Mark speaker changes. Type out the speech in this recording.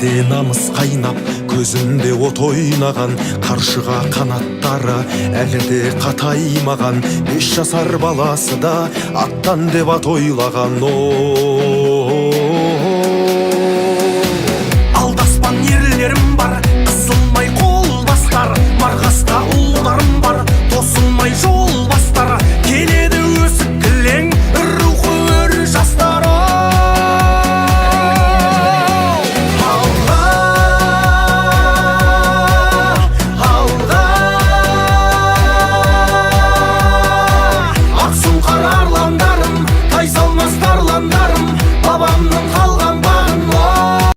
Speaker 1: денеде намыс қайнап, көзінде от ойнаған, қаршыға қанаттары әлі де қатаймаған. 5 жасар баласы да аттан деп ат ойлаған.